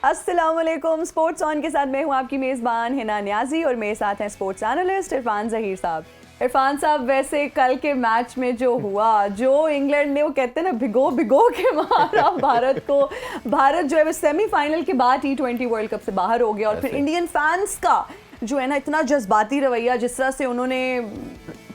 अस्सलामुअलैकुम। Sports on के साथ मैं हूं आपकी मेज़बान हिना नियाजी और मेरे साथ हैं स्पोर्ट्स एनालिस्ट इरफान ज़हीर साहब। इरफान साहब, वैसे कल के मैच में जो हुआ, जो इंग्लैंड ने वो कहते हैं ना भिगो भिगो के मारा भारत को। भारत जो है वो सेमीफाइनल के बाद T20 वर्ल्ड कप से बाहर हो गया और फिर इंडियन फैंस का जो है ना इतना जज्बाती रवैया, जिस तरह से उन्होंने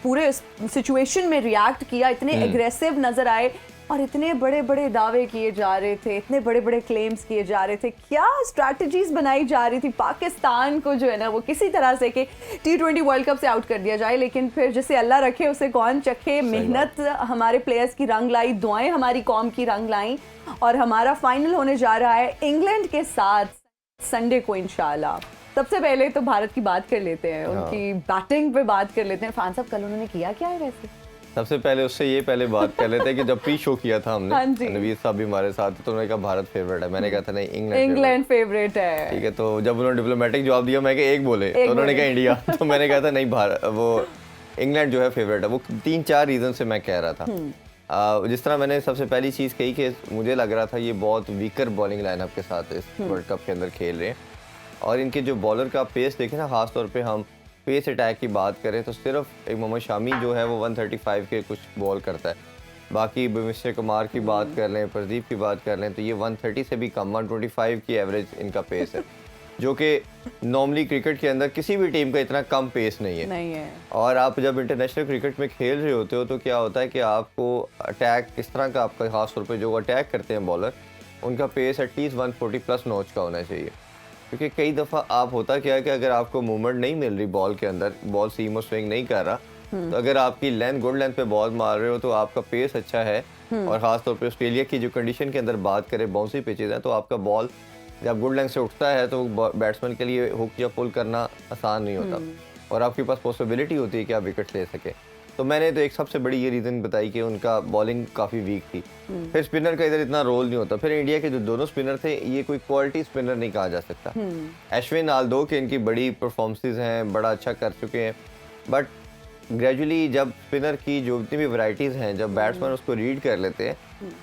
पूरे सिचुएशन में रिएक्ट किया, इतने एग्रेसिव नजर आए और इतने बड़े बड़े दावे किए जा रहे थे, इतने बड़े बड़े क्लेम्स किए जा रहे थे। क्या स्ट्रैटेजीज बनाई जा रही थी पाकिस्तान को जो है ना वो किसी तरह से कि T20 वर्ल्ड कप से आउट कर दिया जाए, लेकिन फिर जिसे अल्लाह रखे उसे कौन चखे। मेहनत हमारे प्लेयर्स की रंग लाई, दुआएं हमारी कौम की रंग लाई और हमारा फाइनल होने जा रहा है इंग्लैंड के साथ संडे को इंशाल्लाह। सबसे पहले तो भारत की बात कर लेते हैं, उनकी बैटिंग पे बात कर लेते हैं। फैन साहब, कल उन्होंने किया क्या है वैसे? सबसे पहले उससे ये पहले बात कर लेते हैं कि जब प्री शो किया था हमने, हाँ नवीद साहब भी हमारे साथ थे, तो उन्होंने कहा भारत फेवरेट है। मैंने कहा था नहीं, इंग्लैंड फेवरेट है। ठीक है, तो जब उन्होंने डिप्लोमेटिक जवाब दिया, मैं एक बोले तो उन्होंने कहा इंडिया, तो मैंने कहा था नहीं, भारत वो इंग्लैंड जो है फेवरेट है। वो 3-4 रीजन से मैं कह रहा था। जिस तरह मैंने सबसे पहली चीज़ कही कि मुझे लग रहा था ये बहुत वीकर बॉलिंग लाइनअप के साथ इस वर्ल्ड कप के अंदर खेल रहे हैं और इनके जो बॉलर का पेस देखे ना, खासतौर पर हम पेस अटैक की बात करें तो सिर्फ एक मोहम्मद शामी जो है वो 135 के कुछ बॉल करता है। बाकी भुवनेश्वर कुमार की बात कर लें, प्रदीप की बात कर लें, तो ये 130 से भी कम, 125 की एवरेज इनका पेस है, जो कि नॉर्मली क्रिकेट के अंदर किसी भी टीम का इतना कम पेस नहीं है। और आप जब इंटरनेशनल क्रिकेट में खेल रहे होते हो तो क्या होता है कि आपको अटैक किस तरह का, आपका खासतौर पर जो अटैक करते हैं बॉलर, उनका पेस एटलीस्ट 140 प्लस नॉच का होना चाहिए। क्योंकि कई दफ़ा आप होता क्या है कि अगर आपको मूवमेंट नहीं मिल रही बॉल के अंदर, बॉल सीम और स्विंग नहीं कर रहा, तो अगर आपकी लेंथ, गुड लेंथ पे बॉल मार रहे हो तो आपका पेस अच्छा है। और ख़ासतौर पे ऑस्ट्रेलिया की जो कंडीशन के अंदर बात करें, बाउंसी पिचेज हैं, तो आपका बॉल जब गुड लेंथ से उठता है तो बैट्समैन के लिए हुक या पुल करना आसान नहीं होता और आपके पास पॉसिबिलिटी होती है कि आप विकेट ले सके। तो मैंने तो एक सबसे बड़ी ये रीज़न बताई कि उनका बॉलिंग काफ़ी वीक थी। फिर स्पिनर का इधर इतना रोल नहीं होता। फिर इंडिया के जो दोनों स्पिनर थे, ये कोई क्वालिटी स्पिनर नहीं कहा जा सकता। अश्विन, आल्दो के इनकी बड़ी परफॉर्मेंसेस हैं, बड़ा अच्छा कर चुके हैं, बट ग्रेजुअली जब स्पिनर की जो इतनी भी वैरायटीज़ हैं, जब बैट्समैन उसको रीड कर लेते हैं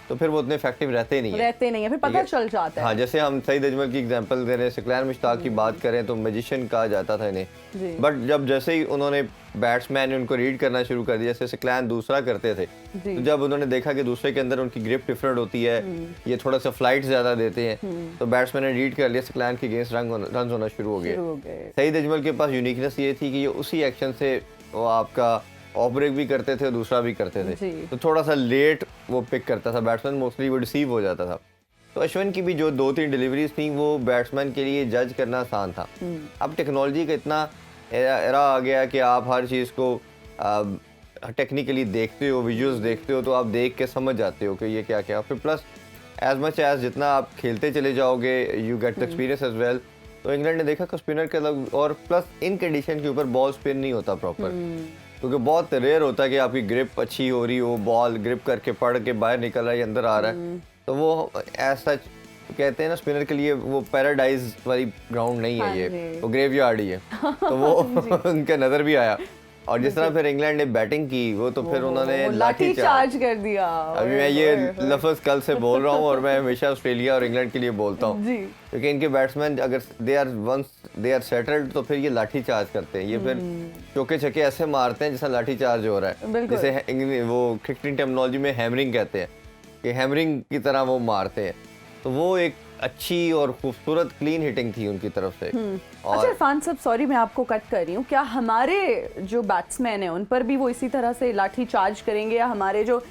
तो फिर वो उतने इफेक्टिव रहते नहीं है, फिर पता चल जाता है। हाँ, जैसे हम सईद अजमल की एग्जांपल दे रहे हैं, सिकलैन मुश्ताक की बात करें तो मैजिशियन कहा जाता था इन्हें, बट जब जैसे ही उन्होंने बैट्समैन ने उनको रीड करना शुरू कर दिया, जैसे सिकलैन दूसरा करते थे, तो जब उन्होंने देखा कि दूसरे के अंदर उनकी ग्रिप डिफरेंट होती है, ये थोड़ा सा फ्लाइट ज्यादा देते हैं, तो बैट्समैन ने रीड कर लिया, सिकलैन के अगेंस्ट रन होना शुरू हो गए। सईद अजमल के पास यूनिकनेस ये थी कि ये उसी एक्शन से वो आपका ऑफ ब्रेक भी करते थे, दूसरा भी करते थे, तो थोड़ा सा लेट वो पिक करता था बैट्समैन, मोस्टली वो रिसीव हो जाता था। तो अश्विन की भी जो 2-3 डिलीवरीज थी वो बैट्समैन के लिए जज करना आसान था। अब टेक्नोलॉजी का इतना एरा आ गया कि आप हर चीज़ को टेक्निकली देखते हो, विजुअल्स देखते हो, तो आप देख के समझ जाते हो कि ये क्या क्या। फिर प्लस एज मच एज जितना आप खेलते चले जाओगे, you get the experience as well. तो इंग्लैंड ने देखा कि स्पिनर के अलग, और प्लस इन कंडीशन के ऊपर बॉल स्पिन नहीं होता प्रॉपर, क्योंकि बहुत रेयर होता है कि आपकी ग्रिप अच्छी हो रही हो, बॉल ग्रिप करके पड़ के बाहर निकल रहा है, अंदर आ रहा है, तो वो एज सच कहते हैं ना, स्पिनर के लिए वो पैराडाइज वाली ग्राउंड नहीं है, ये वो ग्रेवयार्ड ही है। तो वो उनके नज़र भी आया। और जिस तरह फिर इंग्लैंड ने बैटिंग की, वो तो फिर उन्होंने लाठी चार्ज कर दिया। अभी मैं ये लफ्ज़ कल से बोल रहा हूँ और मैं हमेशा ऑस्ट्रेलिया और इंग्लैंड के लिए बोलता हूँ, क्योंकि इनके बैट्समैन अगर दे आर सेटल्ड तो फिर ये लाठी चार्ज करते हैं, ये फिर चौके छक्के ऐसे मारते हैं जैसा लाठी चार्ज हो रहा है, जैसे वो क्रिकेटिंग टर्मिनोलॉजी में हैमरिंग कहते हैं कि हैमरिंग की तरह वो मारते हैं। तो वो एक अच्छी और खूबसूरत क्लीन हिटिंग थी उनकी तरफ से। और अच्छा इरफान साहब, सॉरी मैं आपको कट कर रही हूँ, क्या हमारे जो बैट्समैन हैं उन पर भी वो इसी तरह से लाठी चार्ज करेंगे, या हमारे जो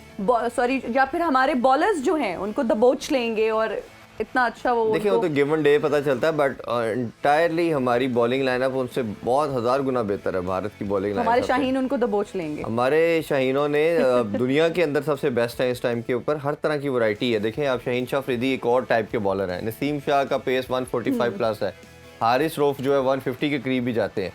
या फिर हमारे बॉलर्स जो हैं उनको दबोच लेंगे और इतना अच्छा वो? देखिए, वो तो गिवन डे पता चलता है, बट इंटायरली हमारी बॉलिंग लाइनअप उनसे बहुत 1000 गुना बेहतर है भारत की बॉलिंग लाइनअप। हमारे शाहीन उनको दबोच लेंगे। हमारे शाहीनों ने दुनिया के अंदर सबसे बेस्ट है इस टाइम के ऊपर, हर तरह की वैरायटी है। देखें आप, शाहीन शाह अफरीदी एक और टाइप के बॉलर हैं, नसीम शाह का पेस 145 प्लस है, हारिस रऊफ जो है 150 के करीब भी जाते हैं।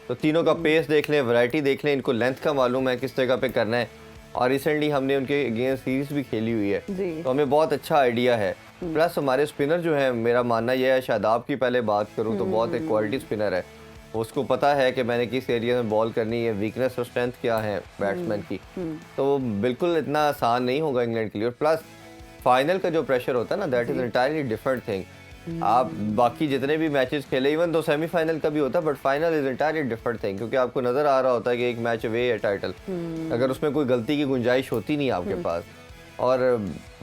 तो तीनों का पेस देख लें, वैरायटी देख लें, इनको लेंथ का मालूम है किस जगह पे करना है, और रिसेंटली हमने उनके अगेंस्ट सीरीज भी खेली हुई है, तो हमें बहुत अच्छा आइडिया है। प्लस हमारे स्पिनर जो है, मेरा मानना यह है, शादाब की पहले बात करूं तो बहुत एक क्वालिटी स्पिनर है, उसको पता है कि मैंने किस एरिया में बॉल करनी है, वीकनेस और स्ट्रेंथ क्या है बैट्समैन की, तो बिल्कुल इतना आसान नहीं होगा इंग्लैंड के लिए। और प्लस फाइनल का जो प्रेशर होता है ना, that is entirely different thing. आप बाकी जितने भी मैचेस खेले, इवन तो सेमीफाइनल का भी होता है, but final is entirely different thing, क्योंकि आपको नजर आ रहा होता है कि एक मैच अवे है टाइटल, अगर उसमें कोई गलती की गुंजाइश होती नहीं आपके पास, और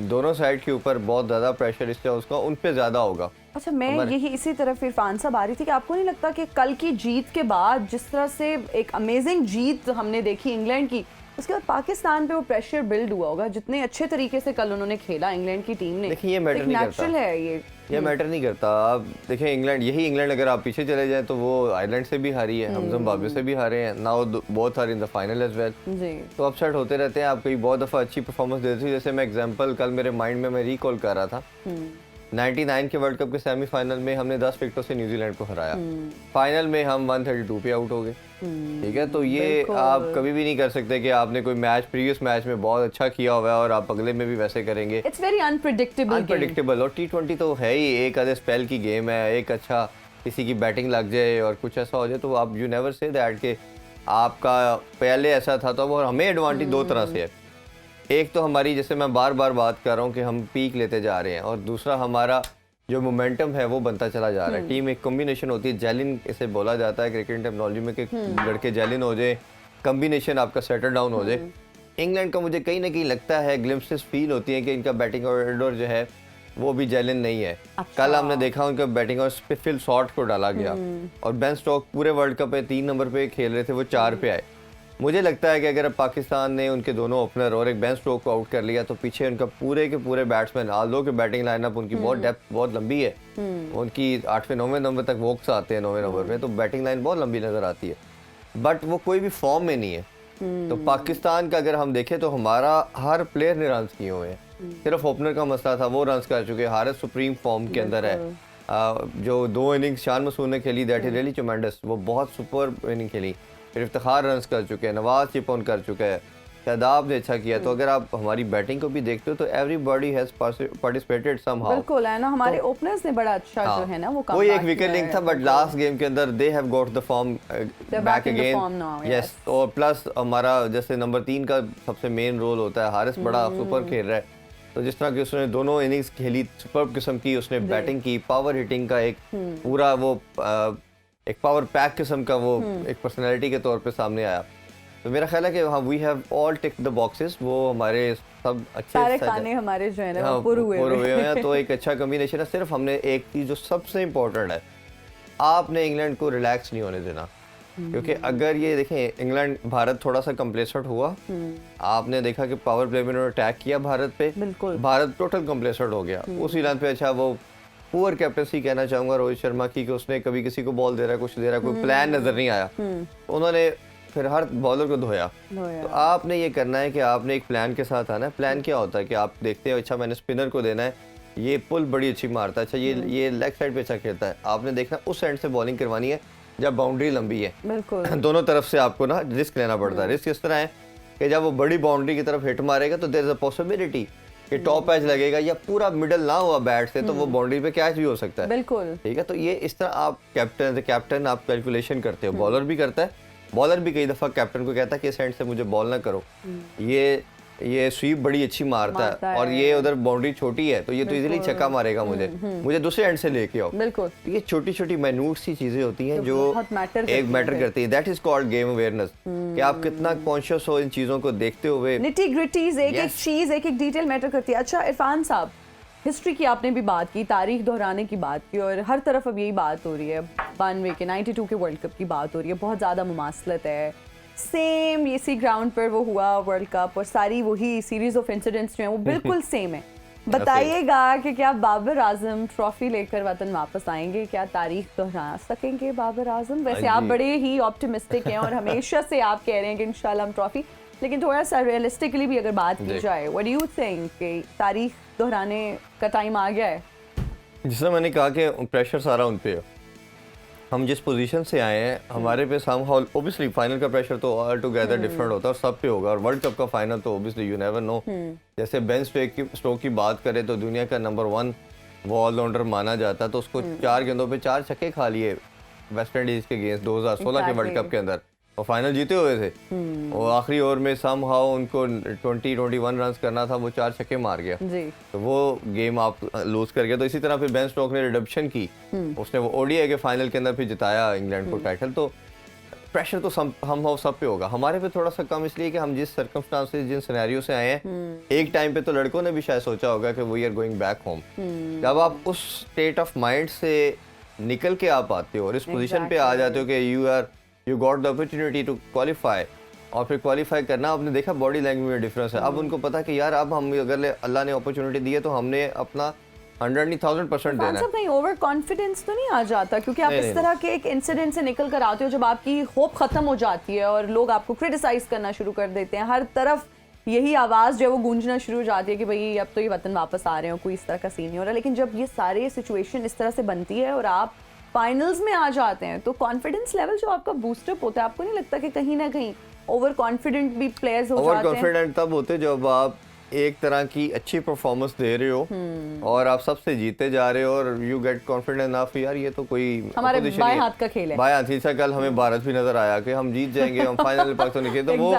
दोनों साइड के ऊपर बहुत ज़्यादा प्रेशर इसलिए उसका उन पे ज़्यादा होगा। अच्छा, मैं यही इसी तरफ इरफान साहब आ रही थी कि आपको नहीं लगता कि कल की जीत के बाद जिस तरह से एक अमेजिंग जीत हमने देखी इंग्लैंड की, उसके बाद पाकिस्तान पे वो प्रेशर बिल्ड हुआ होगा, जितने अच्छे तरीके से कल उन्होंने खेला इंग्लैंड की टीम ने। देखिए ये मैटर नहीं करता, नेचुरल है ये मैटर नहीं करता। आप देखें इंग्लैंड, यही इंग्लैंड अगर आप पीछे चले जाएं तो वो आयरलैंड से भी हारी है, हम जिम्बाब्वे से भी हारे हैं, now both are in the final as well. तो अपसेट होते रहते हैं, आप कई बहुत दफ़ा अच्छी परफॉर्मेंस देते हैं। जैसे मैं एग्जांपल कल मेरे माइंड में मैं रिकॉल कर रहा था, 99 के वर्ल्ड कप के सेमीफाइनल में हमने 10 विकेटों से न्यूजीलैंड को हराया, फाइनल में हम 132 पे आउट हो गए। ठीक है, तो ये आप कभी भी नहीं कर सकते कि आपने कोई मैच प्रीवियस मैच में बहुत अच्छा किया हुआ है और आप अगले में भी वैसे करेंगे। It's very unpredictable. और T20 तो है ही एक आधे स्पेल की गेम है, एक अच्छा किसी की बैटिंग लग जाए और कुछ ऐसा हो जाए तो आप यू नेवर से दैट कि आपका पहले ऐसा था, तो वो हमें एडवांटेज दो तरह से है। एक तो हमारी, जैसे मैं बार बार बात कर रहा हूँ कि हम पीक लेते जा रहे हैं, और दूसरा हमारा जो मोमेंटम है वो बनता चला जा रहा है। टीम एक कॉम्बिनेशन होती है, जेलिन इसे बोला जाता है क्रिकेट टेक्नोलॉजी में, कि लड़के जेलिन हो जाए, कॉम्बिनेशन आपका सेटल डाउन हो जाए। इंग्लैंड का मुझे कहीं ना कहीं लगता है ग्लिम्पसेस फील होती है कि इनका बैटिंग ऑर्डर जो है वो भी जेलिन नहीं है। कल हमने देखा उनका बैटिंग और फिल शॉट को डाला गया, और बेन स्टोक पूरे वर्ल्ड कप में 3 नंबर पे खेल रहे थे, वो 4 पे आए। मुझे लगता है कि अगर पाकिस्तान ने उनके दोनों ओपनर और एक बेन स्टोक को आउट कर लिया तो पीछे उनका पूरे के पूरे बैट्समैन, आल्दो के बैटिंग लाइनअप उनकी बहुत डेप्थ बहुत लंबी है, उनकी 8वें 9वें नंबर तक वॉक्स आते हैं 9वें नंबर पे, तो बैटिंग लाइन बहुत लंबी नजर आती है, बट वो कोई भी फॉर्म में नहीं है। तो पाकिस्तान का अगर हम देखें तो हमारा हर प्लेयर ने रन किए हुए हैं, सिर्फ ओपनर का मसला था, वो रन कर चुके हैं। हारिस सुप्रीम फॉर्म के अंदर है, जो 2 इनिंग्स शान मसूद ने खेली, दैट इज रियली ट्रेमेंडस, वो बहुत सुपर इनिंग खेली। फिर इफ्तिखार रन कर चुके हैं, नवाज चिप ऑन कर चुका है, शादाब ने अच्छा किया। तो अगर आप हमारी बैटिंग को भी देखते हो तो एवरीबॉडी हैज पार्टिसिपेटेड समहाउ। बिल्कुल है ना, हमारे ओपनर्स ने बड़ा अच्छा जो है ना वो काम कोई एक विकेट लिंक था, बट लास्ट गेम के अंदर they have got the form back again. Yes, और प्लस हमारा जैसे नंबर 3 का सबसे मेन रोल होता है, हारिस बड़ा सुपर खेल रहा है, तो जिस तरह की उसने दोनों इनिंग्स खेली, सुपर किस्म की उसने बैटिंग की, पावर हिटिंग का एक पूरा वो एक पावर पैक किस्म का वो एक पर्सनैलिटी के तौर पे सामने आया। तो मेरा ख्याल है कि हाँ, we have all ticked the boxes, वो हमारे सब अच्छे सारे खाने हमारे जो है ना वो पूरे हुए हैं। तो एक अच्छा कॉम्बिनेशन है। सिर्फ हमने एक चीज़ जो सबसे इम्पोर्टेंट है, आपने इंग्लैंड को रिलैक्स नहीं होने देना, क्योंकि अगर ये देखें इंग्लैंड भारत थोड़ा सा कंप्लेसेंट हुआ, आपने देखा कि पावर प्ले में उन्होंने अटैक किया भारत पे, भारत टोटल कंप्लेसेंट हो गया उसी लाइन पे। अच्छा, वो पुअर कैप्टनसी कहना चाहूंगा रोहित शर्मा की, कि उसने कभी किसी को बॉल दे रहा है, कुछ दे रहा है, कोई प्लान नजर नहीं आया, उन्होंने फिर हर बॉलर को धोया। तो आपने ये करना है कि आपने एक प्लान के साथ आना है। प्लान क्या होता है कि आप देखते हैं, अच्छा मैंने स्पिनर को देना है, ये पुल बड़ी अच्छी मारता है, अच्छा ये लेग साइड पे अच्छा खेलता है, आपने देखना उस साइड से बॉलिंग करवानी है जब बाउंड्री लंबी है। बिल्कुल दोनों तरफ से आपको ना रिस्क लेना पड़ता है। रिस्क इस तरह है कि जब वो बड़ी बाउंड्री की तरफ हिट मारेगा तो देयर इज अ पॉसिबिलिटी कि टॉप एज लगेगा या पूरा मिडल ना हुआ बैट से, तो वो बाउंड्री पे कैच भी हो सकता है। बिल्कुल ठीक है, तो ये इस तरह आप कैप्टन आप कैलकुलेशन करते हो। बॉलर भी करता है, बॉलर भी कई दफा कैप्टन को कहता है कि इस एंड से मुझे बॉल ना करो, ये स्वीप बड़ी अच्छी मारता है और ये उधर बाउंड्री छोटी है तो ये तो इजीली छक्का मारेगा, मुझे दूसरे एंड से लेके आओ। बिल्कुल, ये छोटी छोटी माइन्यूट सी चीजें होती हैं जो एक मैटर करती है। That is called game awareness, कि आप कितना कॉन्शियस हो इन चीजों को देखते हुए। निटी ग्रिटीज, एक एक चीज, एक एक डिटेल मैटर करती है। अच्छा इरफान साहब, हिस्ट्री की आपने भी बात की, तारीख दोहराने की बात की, और हर तरफ अब यही बात हो रही है, 92 के 92 के वर्ल्ड कप की बात हो रही है, बहुत ज़्यादा मुमासलत है, सेम इसी ग्राउंड पर वो हुआ वर्ल्ड कप, और सारी वही सीरीज ऑफ इंसिडेंट्स जो हैं वो बिल्कुल सेम है। बताइएगा कि क्या बाबर आजम ट्रॉफी लेकर वतन वापस आएंगे, क्या तारीख दोहरा सकेंगे बाबर आजम? वैसे आप बड़े ही ऑप्टिमिस्टिक हैं और हमेशा से आप कह रहे हैं कि इंशाल्लाह हम ट्रॉफी, लेकिन थोड़ा सा रियलिस्टिकली भी अगर बात की जाए, व्हाट डू यू थिंक कि तारीख दोहराने का टाइम आ गया है? जिससे मैंने कहा कि प्रेशर सारा उन पे है, हम जिस पोजीशन से आए हैं हमारे पे समहाउ ऑब्वियसली फाइनल का प्रेशर तो ऑल टुगेदर डिफरेंट होता है और सब पे होगा, और वर्ल्ड कप का फाइनल तो ऑब्वियसली यू नेवर नो। जैसे बेन स्टोक की बात करें तो दुनिया का नंबर 1 वो ऑलराउंडर माना जाता है, तो उसको 4 गेंदों पे 4 छक्के खा लिए वेस्ट इंडीज के अगेंस्ट 2016 के वर्ल्ड कप के अंदर, और फाइनल जीते हुए थे। और आखिरी ओवर में समहाउ उनको 21 रन करना था, वो 4 छक्के मार गया जी। तो वो गेम आप लूज कर गया। तो इसी तरह फिर बेन स्टोक्स ने रिडम्पशन की, उसने वो ओडीआई के फाइनल के अंदर फिर जिताया इंग्लैंड को टाइटल। तो प्रेशर तो हम सब पे होगा, हमारे पे थोड़ा सा कम इसलिए कि हम जिस सर्कमस्टांसेस जिन सिनेरियो से आए हैं, एक टाइम पे तो लड़कों ने भी शायद सोचा होगा कि we are going back home. जब आप उस स्टेट ऑफ माइंड से निकल के आप आते हो और इस पोजीशन पे आ जाते हो कि you got the opportunity to qualify, और फिर क्वालिफाई करना, आपने देखा बॉडी लैंग्वेज में डिफरेंस है। अब उनको पता कि यार अब हम अगर अल्लाह ने अपॉर्चुनिटी दी है तो हमने अपना 100 नहीं 1000% देना है। कहीं ओवर कॉन्फिडेंस तो नहीं आ जाता, क्योंकि आप इस तरह के एक इंसिडेंट से निकल कर आते हो जब आपकी होप खत्म हो जाती है और लोग आपको क्रिटिसाइज करना शुरू कर देते हैं, हर तरफ यही आवाज़ जो है वो गूंजना शुरू हो जाती है कि भाई अब तो ये वतन वापस आ रहे हो, कोई इस तरह का सीन नहीं हो रहा। लेकिन जब ये सारे सिचुएशन इस तरह से बनती है और आप फाइनल्स में आ जाते हैं तो कॉन्फिडेंस लेवल जो आपका बूस्टअप होता है, आपको नहीं लगता कि कहीं ना कहीं ओवर कॉन्फिडेंट भी प्लेयर्स हो जाते हैं? ओवर कॉन्फिडेंट तब होते जब आप एक तरह की अच्छी परफॉर्मेंस दे रहे हो और आप सबसे जीते जा रहे हो और यू गेट कॉन्फिडेंट इनफ यार ये तो कोई हमारे बाएं हाथ का खेल है। बाएं हाथ ही से कल हमें भारत भी नजर आया कि हम जीत जाएंगे, हम फाइनल पाक तो निकले, तो वो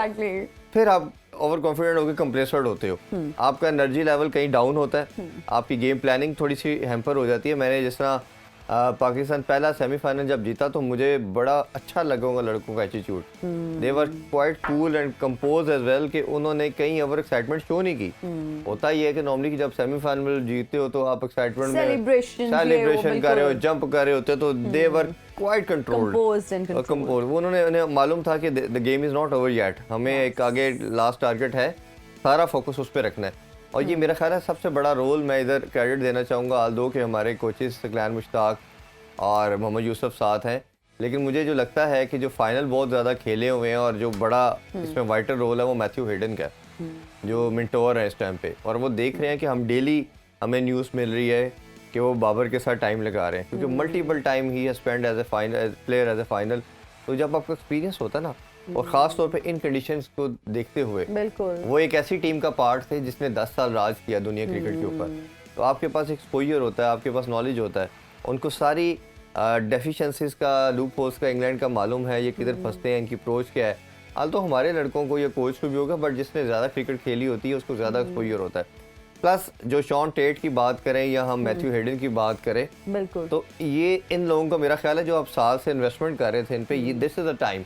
फिर आप ओवर कॉन्फिडेंट होकर कंप्रेसर्ड होते हो, आपका एनर्जी लेवल कहीं डाउन होता है, आपकी गेम प्लानिंग थोड़ी सी हैम्पर हो जाती है। मैंने जिस तरह पाकिस्तान पहला सेमीफाइनल जब जीता तो मुझे बड़ा अच्छा लगा उनका लड़कों का attitude, they were quite cool and composed as well कि उन्होंने कहीं ओवर एक्साइटमेंट शो नहीं की। होता ये है कि नॉर्मली जब सेमीफाइनल जीतते हो तो आप एक्साइटमेंट में सेलिब्रेशन कर रहे हो, जंप कर रहे होते, तो दे वर क्वाइट कंट्रोल्ड, कंपोज। वो उन्हें मालूम था कि the game is not over yet, हमें एक आगे लास्ट टारगेट है, सारा फोकस उस पर रखना है। और ये मेरा ख्याल है सबसे बड़ा रोल मैं इधर क्रेडिट देना चाहूँगा आल्दो के हमारे कोचेस सकलैन मुश्ताक और मोहम्मद यूसुफ साथ हैं, लेकिन मुझे जो लगता है कि जो फाइनल बहुत ज़्यादा खेले हुए हैं और जो बड़ा इसमें वाइटल रोल है वो मैथ्यू हेडन का है, जो मिंटोर है इस टाइम पे, और वो देख रहे हैं कि हम डेली हमें न्यूज़ मिल रही है कि वो बाबर के साथ टाइम लगा रहे हैं, क्योंकि multiple time he spend as a final player as a final. तो जब आपका एक्सपीरियंस होता है ना, और ख़ास तौर पे इन कंडीशंस को देखते हुए, वो एक ऐसी टीम का पार्ट थे जिसने 10 साल राज किया दुनिया क्रिकेट के ऊपर, तो आपके पास एक्सपोजर होता है, आपके पास नॉलेज होता है, उनको सारी डेफिशिएंसीज का, लूप होल्स का इंग्लैंड का मालूम है, ये किधर फंसते हैं, इनकी अप्रोच क्या है। हाल तो हमारे लड़कों को, ये कोच को भी होगा, बट जिसने ज़्यादा क्रिकेट खेली होती है उसको ज़्यादा एक्सपोजर होता है। प्लस जो शॉन टेट की बात करें या हम मैथ्यू हेडन की बात करें, बिल्कुल, तो ये इन लोगों का मेरा ख्याल है जो आप साल से इन्वेस्टमेंट कर रहे थे इन पे, ये this is the time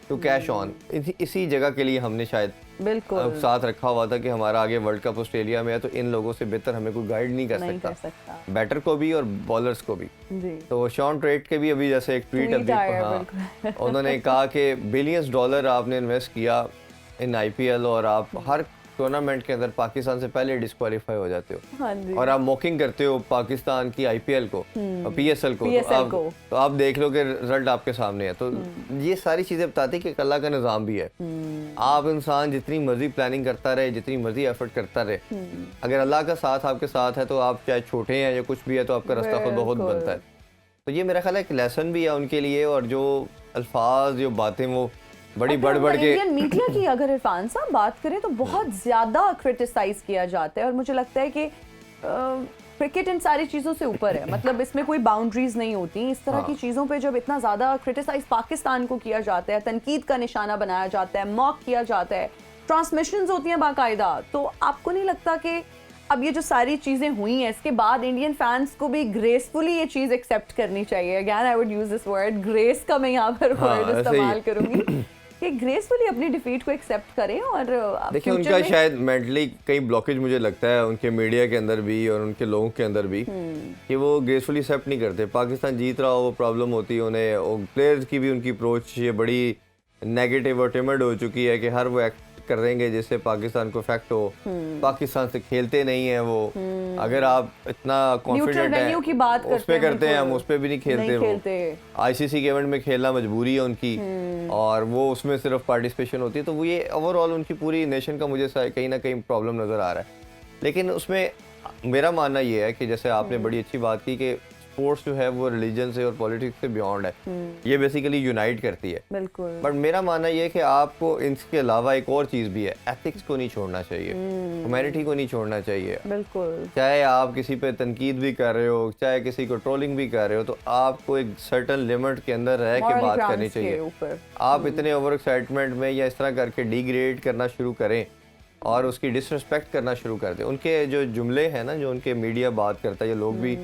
to cash on. इसी जगह के लिए हमने शायद बिल्कुल साथ रखा हुआ था कि हमारा आगे वर्ल्ड कप ऑस्ट्रेलिया में है, तो इन लोगों से बेहतर हमें कोई गाइड नहीं कर सकता, बैटर को भी और बॉलर्स को भी जी। तो शॉन ट्रेट के भी अभी जैसे एक ट्वीट अभी उन्होंने कहा कि बिलियंस डॉलर आपने इन्वेस्ट किया इन आईपीएल और आप हर टूर्नामेंट के अंदर पाकिस्तान से पहले डिस्क्वालीफाई हो जाते हो, हाँ, और आप मॉकिंग करते हो पाकिस्तान की आईपीएल को और पीएसएल को, तो आप देख लो कि रिजल्ट आपके सामने है। तो ये सारी चीजें बताती कि अल्लाह का निज़ाम भी है। आप इंसान जितनी मर्जी प्लानिंग करता रहे, जितनी मर्जी एफर्ट करता रहे, अगर अल्लाह का साथ आपके साथ है तो आप चाहे छोटे हैं या कुछ भी है तो आपका रास्ता खुद बहुत बनता है। तो ये मेरा ख्याल है एक लेसन भी है उनके लिए, और जो अल्फाज, जो बातें वो बड़ी बढ़ के इंडियन मीडिया की अगर इरफान साहब बात करें तो बहुत ज्यादा क्रिटिसाइज किया जाता है, और मुझे लगता है कि क्रिकेट इन सारी चीजों से ऊपर है, मतलब इसमें कोई बाउंड्रीज नहीं होती। इस तरह की चीजों पे जब इतना ज्यादा क्रिटिसाइज पाकिस्तान को किया जाता है, तनकीद का निशाना बनाया जाता है, मॉक किया जाता है, ट्रांसमिशंस होती हैं बाकायदा, तो आपको नहीं लगता कि अब ये जो सारी चीजें हुई हैं इसके बाद इंडियन फैंस को भी ग्रेसफुली ये चीज एक्सेप्ट करनी चाहिए? Again I would use this word grace का, मैं यहाँ पर वर्ड इस्तेमाल करूंगी कि ग्रेसफुली अपनी डिफीट को एक्सेप्ट करें। और देखिए उनका शायद मेंटली कई ब्लॉकेज मुझे लगता है उनके मीडिया के अंदर भी और उनके लोगों के अंदर भी, कि वो ग्रेसफुली एक्सेप्ट नहीं करते। पाकिस्तान जीत रहा हो वो प्रॉब्लम होती है उन्हें, और प्लेयर्स की भी उनकी अप्रोच ये बड़ी नेगेटिव और टिमिड हो चुकी है कि हर वो एक्ट करेंगे जिससे पाकिस्तान को इफेक्ट हो, पाकिस्तान से खेलते नहीं है वो। अगर आप इतना कॉन्फिडेंट हैं की बात उस पे करते हैं, हम उस पे भी नहीं खेलते वो। आईसीसी के इवेंट में खेलना मजबूरी है उनकी, और वो उसमें सिर्फ पार्टिसिपेशन होती है, तो वो ये ओवरऑल उनकी पूरी नेशन का मुझे कहीं ना कहीं प्रॉब्लम नजर आ रहा है। लेकिन उसमें मेरा मानना ये है कि जैसे आपने बड़ी अच्छी बात की कि स्पोर्ट्स जो है वो रिलीजन से और पॉलिटिक्स से बियॉन्ड है, ये बेसिकली यूनाइट करती है। बिल्कुल। बट मेरा मानना ये है कि आपको इसके अलावा एक और चीज़ भी है, एथिक्स को नहीं छोड़ना चाहिए, ह्यूमैनिटी को नहीं छोड़ना चाहिए। बिल्कुल। चाहे आप किसी पे तनकीद भी कर रहे हो, चाहे किसी को ट्रोलिंग भी कर रहे हो, तो आपको एक सर्टन लिमिट के अंदर रह के बात करनी चाहिए। आप इतने ओवर एक्साइटमेंट में या इस तरह करके डिग्रेड करना शुरू करें और उसकी डिसरिस्पेक्ट करना शुरू कर दें, उनके जो जुमले हैं ना, जो उनके मीडिया बात करता है, ये लोग भी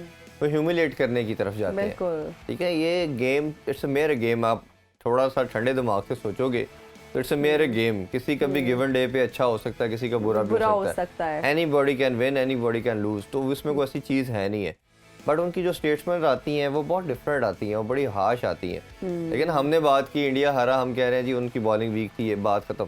वो ह्यूमिलेट करने की तरफ जाते हैं। ठीक है, ये game it's a mayor game. आप थोड़ा सा ठंडे दिमाग से सोचोगे तो इट्स अ मेयर गेम। किसी का भी गिवन डे पे अच्छा हो सकता है, किसी का बुरा भी हो सकता है। Anybody can win, anybody can lose, तो इसमें कोई ऐसी चीज़ है नहीं है। बट उनकी जो स्टेट्समेंट आती हैं वो बहुत डिफरेंट आती हैं, वो बड़ी हार्श आती हैं। लेकिन हमने बात की इंडिया हारा, हम कह रहे हैं जी उनकी बॉलिंग वीक थी, ये बात खत्म।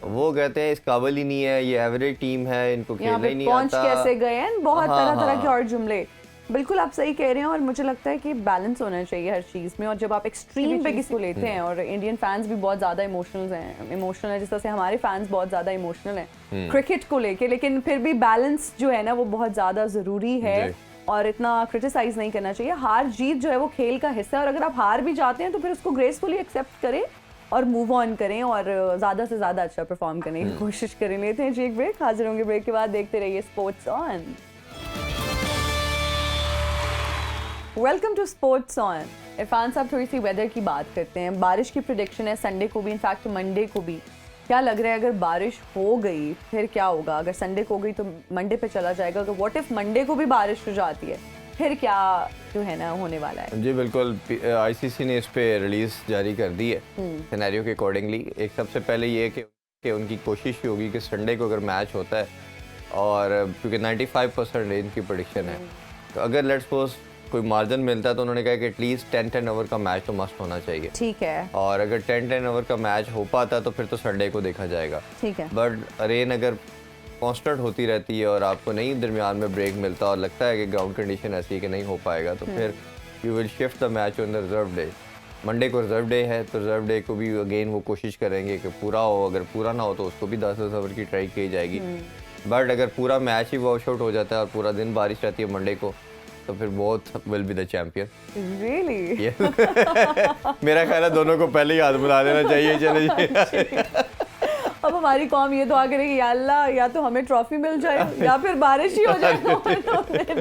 वो कहते हैं इस काबिल ही नहीं है, ये एवरेज टीम है, इनको खेलना ही नहीं आता, कैसे गए हैं, बहुत तरह तरह के और जुमले। बिल्कुल आप सही कह रहे हैं, और मुझे लगता है कि बैलेंस होना चाहिए हर चीज़ में। और जब आप एक्सट्रीम पे किसी को लेते हैं, और इंडियन फैंस भी बहुत ज़्यादा इमोशनल है, जिस तरह से हमारे फैंस बहुत ज़्यादा इमोशनल हैं क्रिकेट को लेके, लेकिन फिर भी बैलेंस जो है ना वो बहुत ज़्यादा ज़रूरी है और इतना क्रिटिसाइज नहीं करना चाहिए। हार जीत जो है वो खेल का हिस्सा है, और अगर आप हार भी जाते हैं तो फिर उसको ग्रेसफुली एक्सेप्ट करें और मूव ऑन करें और ज़्यादा से ज़्यादा अच्छा परफॉर्म करने की कोशिश करें। लेते हैं जी एक ब्रेक, हाजिर होंगे ब्रेक के बाद। देखते रहिए sports on. Welcome to sports on. Irfan साहब, थोड़ी सी वेदर की बात करते हैं। बारिश की प्रेडिक्शन है संडे को भी, इनफैक्ट मंडे को भी। क्या लग रहा है, अगर बारिश हो गई फिर क्या होगा? अगर संडे को हो गई तो मंडे पे चला जाएगा, अगर व्हाट इफ मंडे को भी बारिश हो जाती है, फिर क्या जो है ना होने वाला है? जी बिल्कुल, आईसीसी ने इस पे रिलीज जारी कर दी है सिनेरियो के अकॉर्डिंगली। एक सबसे पहले ये कि उनकी कोशिश ही होगी कि संडे को अगर मैच होता है, और क्योंकि 95% इनकी प्रेडिक्शन है, तो अगर लेट्स सपोज कोई मार्जिन मिलता है तो उन्होंने कहा कि एटलीस्ट 10-10 ओवर का मैच तो मस्ट होना चाहिए। ठीक है। और अगर 10-10 ओवर का मैच हो पाता तो फिर तो संडे को देखा जाएगा। ठीक है। बट रेन अगर कांस्टेंट होती रहती है और आपको नहीं दरमियान में ब्रेक मिलता और लगता है कि ग्राउंड कंडीशन ऐसी है कि नहीं हो पाएगा, तो फिर you will shift the match on the reserve day. Monday को रिजर्व डे है, तो रिजर्व डे को भी अगेन वो कोशिश करेंगे कि पूरा हो, अगर पूरा ना हो तो उसको भी 10-10 ओवर की ट्राई की जाएगी। बट अगर पूरा मैच ही वॉश आउट हो जाता है और पूरा दिन बारिश रहती है मंडे को, तो फिर both will be the champion. Really? मेरा ख्याल है दोनों को पहले ही हाथ मिला लेना चाहिए। चले अब हमारी कौम ये दुआ करेगी, या अल्लाह या तो हमें ट्रॉफी मिल जाए या फिर बारिश ही हो जाए, तो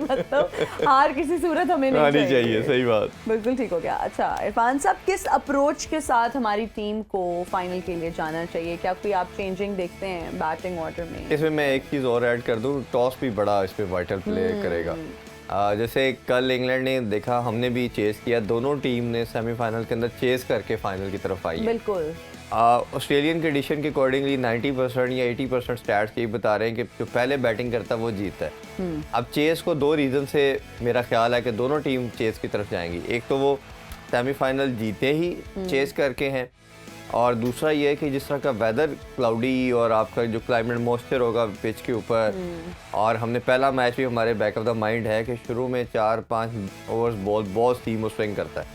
मतलब हार किसी सूरत हमें नहीं चाहिए। सही बात, बिल्कुल ठीक हो गया। अच्छा इरफान साहब, किस अप्रोच के साथ हमारी टीम को फाइनल के लिए जाना चाहिए? क्या कोई आप चेंजिंग देखते हैं बैटिंग ऑर्डर में? इसमें मैं एक चीज़ और ऐड कर दूँ, टॉस भी बड़ा इस पे वाइटल प्ले करेगा। जैसे कल इंग्लैंड ने देखा, हमने भी चेस किया, दोनों टीम ने सेमीफाइनल के अंदर चेस करके फाइनल की तरफ आई है। बिल्कुल। ऑस्ट्रेलियन के एडिशन के अकॉर्डिंगली 90% या 80% स्टैट्स यही बता रहे हैं कि जो पहले बैटिंग करता है वो जीतता है। अब चेस को दो रीज़न से मेरा ख्याल है कि दोनों टीम चेस की तरफ जाएंगी। एक तो वो सेमीफाइनल जीते ही चेस करके हैं, और दूसरा ये है कि जिस तरह का वेदर क्लाउडी और आपका जो क्लाइमेट मॉइस्चर होगा पिच के ऊपर, और हमने पहला मैच भी हमारे बैक ऑफ द माइंड है कि शुरू में 4-5 ओवर्स बहुत स्टीम स्विंग करता है,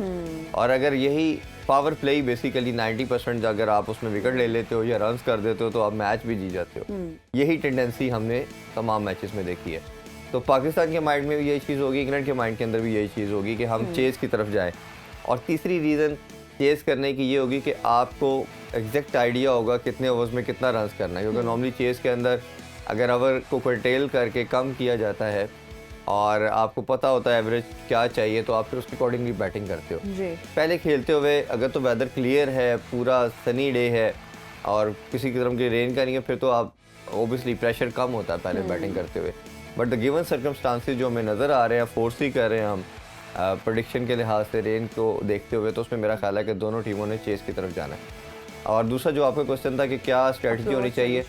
और अगर यही पावर प्ले ही बेसिकली 90% अगर आप उसमें विकेट ले लेते हो या रन्स कर देते हो तो आप मैच भी जीत जाते हो। यही टेंडेंसी हमने तमाम मैचेस में देखी है। तो पाकिस्तान के माइंड में भी यही चीज़ होगी, इंग्लैंड के माइंड के अंदर भी यही चीज़ होगी कि हम चेस की तरफ जाएं। और तीसरी रीज़न चेस करने की ये होगी कि आपको एग्जैक्ट आइडिया होगा कितने ओवर्स में कितना रन्स करना है, क्योंकि नॉर्मली चेस के अंदर अगर ओवर को कर्टेल करके कम किया जाता है और आपको पता होता है एवरेज क्या चाहिए, तो आप फिर उसके अकॉर्डिंगली बैटिंग करते हो। पहले खेलते हुए अगर तो वेदर क्लियर है, पूरा सनी डे है और किसी किस्म की रेन का नहीं है, फिर तो आप ओबियसली प्रेशर कम होता है पहले बैटिंग करते हुए। बट द गिवन सर्कमस्टांसेस जो हमें नज़र आ रहे हैं, फोर्स ही कर रहे हैं हम प्रेडिक्शन के लिहाज से रेन को देखते हुए, तो उसमें मेरा ख्याल है कि दोनों टीमों ने चेस की तरफ जाना है। और दूसरा जो आपका क्वेश्चन था कि क्या स्ट्रेटजी होनी चाहिए,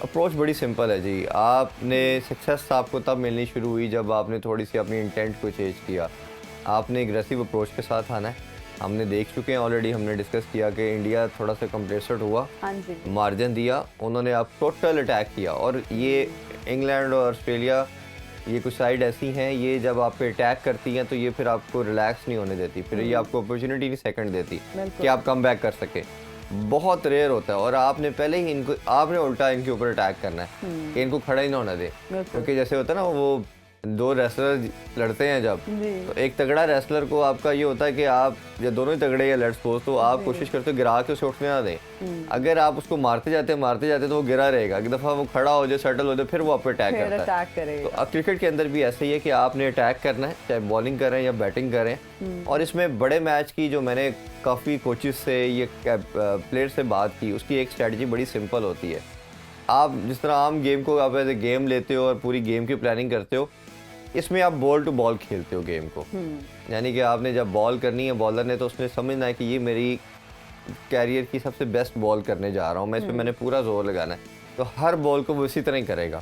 अप्रोच बड़ी सिंपल है जी। आपने सक्सेस आपको तब मिलनी शुरू हुई जब आपने थोड़ी सी अपनी इंटेंट को चेंज किया, आपने एग्रेसिव अप्रोच के साथ आना है। हमने देख चुके हैं ऑलरेडी, हमने डिस्कस किया कि इंडिया थोड़ा सा कंप्रेसर्ड हुआ, मार्जिन दिया, उन्होंने आप टोटल अटैक किया। और ये इंग्लैंड और ऑस्ट्रेलिया, ये कुछ साइड ऐसी हैं, ये जब आप पे अटैक करती हैं तो ये फिर आपको रिलैक्स नहीं होने देती, फिर ये आपको अपॉर्चुनिटी नहीं सेकंड देती कि आप कम बैक कर सके। बहुत रेयर होता है, और आपने पहले ही आपने उल्टा इनके ऊपर अटैक करना है कि इनको खड़ा ही ना होना दे। क्योंकि जैसे होता है ना, वो दो रेसलर लड़ते हैं जब, तो एक तगड़ा रेसलर को आपका ये होता है कि आप या दोनों ही तगड़े या लेट्स सपोज, तो आप कोशिश करते हो गिरा के उसे उठने ना दें। अगर आप उसको मारते जाते तो वो गिरा रहेगा, एक दफ़ा वो खड़ा हो जाए, सेटल हो जाए, फिर वो आप पे अटैक करता है। तो अब क्रिकेट के अंदर भी ऐसे ही है कि आपने अटैक करना है, चाहे बॉलिंग करें या बैटिंग करें। और इसमें बड़े मैच की जो मैंने काफ़ी कोचेस से ये प्लेयर से बात की, उसकी एक स्ट्रेटजी बड़ी सिंपल होती है। आप जिस तरह आम गेम को आप एज ए गेम लेते हो और पूरी गेम की प्लानिंग करते हो, इसमें आप बॉल टू बॉल खेलते हो गेम को। यानी कि आपने जब बॉल करनी है बॉलर ने, तो उसने समझना है कि ये मेरी कैरियर की सबसे बेस्ट बॉल करने जा रहा हूँ मैं, इस पर मैंने पूरा जोर लगाना है। तो हर बॉल को वो इसी तरह ही करेगा।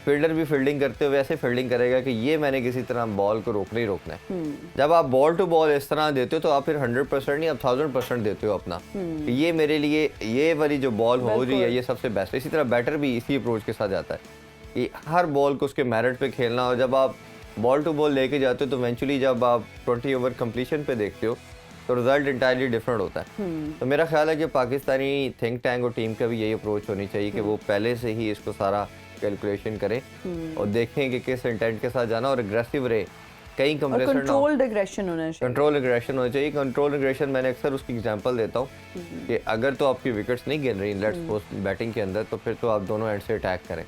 फील्डर भी फील्डिंग करते हुए ऐसे फील्डिंग करेगा कि ये मैंने किसी तरह बॉल को रोकना ही रोकना है। जब आप बॉल टू बॉल इस तरह देते हो तो आप फिर 100% नहीं, आप 1000% देते हो अपना कि ये मेरे लिए ये वाली जो बॉल हो रही है ये सबसे बेस्ट है। इसी तरह बैटर भी इसी अप्रोच के साथ जाता है कि हर बॉल को उसके मेरिट पे खेलना। और जब आप बॉल टू बॉल लेके जाते हो तो इवेंचुअली जब आप 20 ओवर कंप्लीशन पे देखते हो तो रिजल्ट इंटायरली डिफरेंट होता है। तो मेरा ख्याल है कि पाकिस्तानी थिंक टैंक और टीम का भी यही अप्रोच होनी चाहिए कि वो पहले से ही इसको सारा कैलकुलेशन करें और देखें कि किस इंटेंट के साथ जाना और एग्रेसिव रहे, कहीं कंप्रेसर ना हो। कंट्रोल्ड एग्रेशन होना चाहिए। कंट्रोल एग्रेशन होना चाहिए। कंट्रोल एग्रेशन मैंने अक्सर उसकी एग्जांपल देता हूँ कि अगर तो आपकी विकेट्स नहीं गिर रही लेट्स सपोज बैटिंग के अंदर, तो फिर तो आप दोनों एंड से अटैक करें।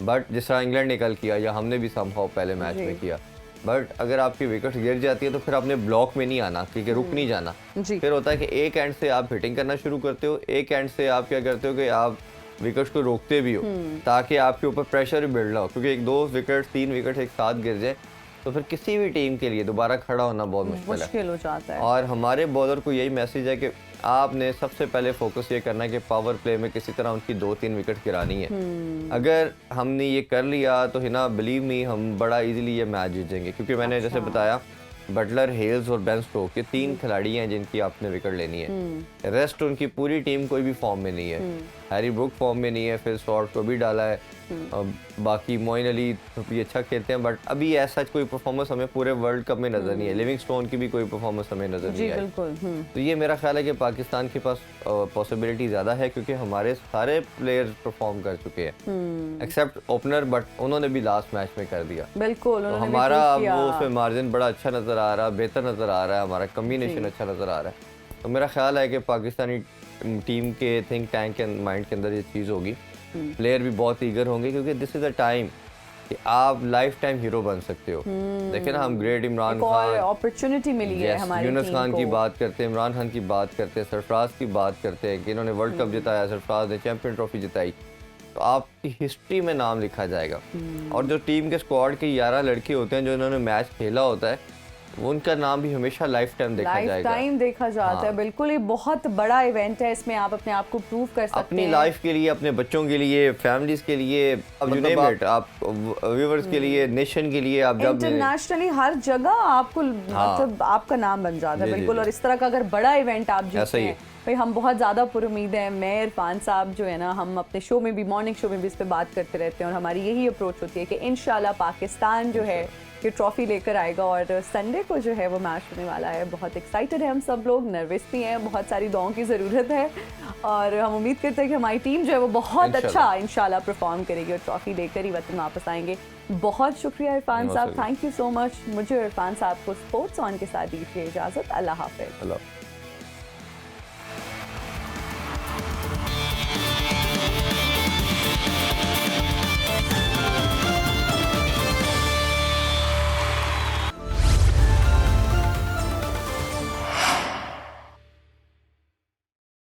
बट जिस तरह इंग्लैंड ने कल किया या हमने भी समहाउ पहले मैच में किया, बट अगर आपकी विकेट गिर जाती है तो फिर आपने ब्लॉक में नहीं आना, क्योंकि रुक नहीं जाना। फिर होता है कि एक एंड से आप हिटिंग करना शुरू करते हो, एक एंड से आप क्या करते हो कि आप विकेट्स को रोकते भी हो ताकि आपके ऊपर प्रेशर भी बिल्ड ना हो। क्योंकि एक दो विकेट 3 विकेट एक साथ गिर जाए तो फिर किसी भी टीम के लिए दोबारा खड़ा होना बहुत मुश्किल हो जाता है। और हमारे बॉलर को यही मैसेज है कि आपने सबसे पहले फोकस ये करना है कि पावर प्ले में किसी तरह उनकी 2-3 विकेट गिरानी है। अगर हमने ये कर लिया तो है ना, बिलीव मी, हम बड़ा इजीली ये मैच जीत जाएंगे। क्योंकि मैंने जैसे बताया बटलर, हेल्स और बेन स्टोक्स ये 3 खिलाड़ी हैं जिनकी आपने विकेट लेनी है। रेस्ट उनकी पूरी टीम कोई भी फॉर्म में नहीं है। हैरी ब्रुक फॉर्म में नहीं है, फिर शॉर्ट को भी डाला है, बाकी मोइन अली तो भी अच्छा खेलते हैं, बट अभी ऐसा कोई परफॉर्मेंस हमें पूरे वर्ल्ड कप में नजर नहीं है। लिविंगस्टोन की भी कोई परफॉर्मेंस हमें नजर नहीं आई। तो ये मेरा ख्याल है कि पाकिस्तान के पास पॉसिबिलिटी ज्यादा है क्योंकि हमारे सारे प्लेयर परफॉर्म कर चुके हैं एक्सेप्ट ओपनर, बट उन्होंने भी लास्ट मैच में कर दिया। बिल्कुल, तो हमारा वो उसमें मार्जिन बड़ा अच्छा नजर आ रहा है, बेहतर नजर आ रहा है, हमारा कम्बिनेशन अच्छा नजर आ रहा है। तो मेरा ख्याल है कि पाकिस्तानी टीम के थिंक टैंक के माइंड के अंदर ये चीज़ होगी। प्लेयर भी बहुत ईगर होंगे क्योंकि दिस इज अ टाइम कि आप लाइफ टाइम हीरो बन सकते हो। देखिए ना, हम ग्रेट इमरान खान, अपॉर्चुनिटी मिली है हमारी यूनुस खान की बात करते हैं, इमरान खान की बात करते हैं, सरफराज की बात करते हैं कि इन्होंने वर्ल्ड कप जिताया, सरफराज ने चैंपियन ट्रॉफी जिताई, तो आपकी हिस्ट्री में नाम लिखा जाएगा। और जो टीम के स्क्वाड के 11 लड़के होते हैं जो इन्होंने मैच खेला होता है, उनका नाम भी हमेशा लाइफ टाइम देखा जाएगा, लाइफ टाइम देखा जाता है। बिल्कुल, ये बहुत बड़ा इवेंट है, इसमें आप अपने आप को प्रूव कर सकते हैं अपनी लाइफ के लिए, अपने बच्चों के लिए, फैमिलीज के लिए, मतलब आप व्यूअर्स के लिए, नेशन के लिए, आप जब इंटरनेशनली हर जगह आपको मतलब आपका नाम बन जाता है। बिल्कुल, और इस तरह का अगर बड़ा इवेंट आप जीतते हैं, भाई हम बहुत ज़्यादा पुरुमीद हैं। मैं, इरफान साहब जो है ना, हम अपने शो में भी, मॉर्निंग शो में भी इस पर बात करते रहते हैं और हमारी यही अप्रोच होती है कि इंशाल्लाह पाकिस्तान जो है ये ट्रॉफी लेकर आएगा। और संडे को जो है वो मैच होने वाला है। बहुत एक्साइटेड है हम सब लोग, नर्वस भी हैं, बहुत सारी दुआओं की ज़रूरत है और हम उम्मीद करते हैं कि हमारी टीम जो है वो बहुत अच्छा इंशाल्लाह परफॉर्म करेगी और ट्रॉफी लेकर ही वतन वापस आएंगे। बहुत शुक्रिया इरफान साहब, थैंक यू सो मच। मुझे इरफान साहब को स्पोर्ट्स ऑन के साथ दीजिए इजाज़त। अल्लाह हाफ़िज़।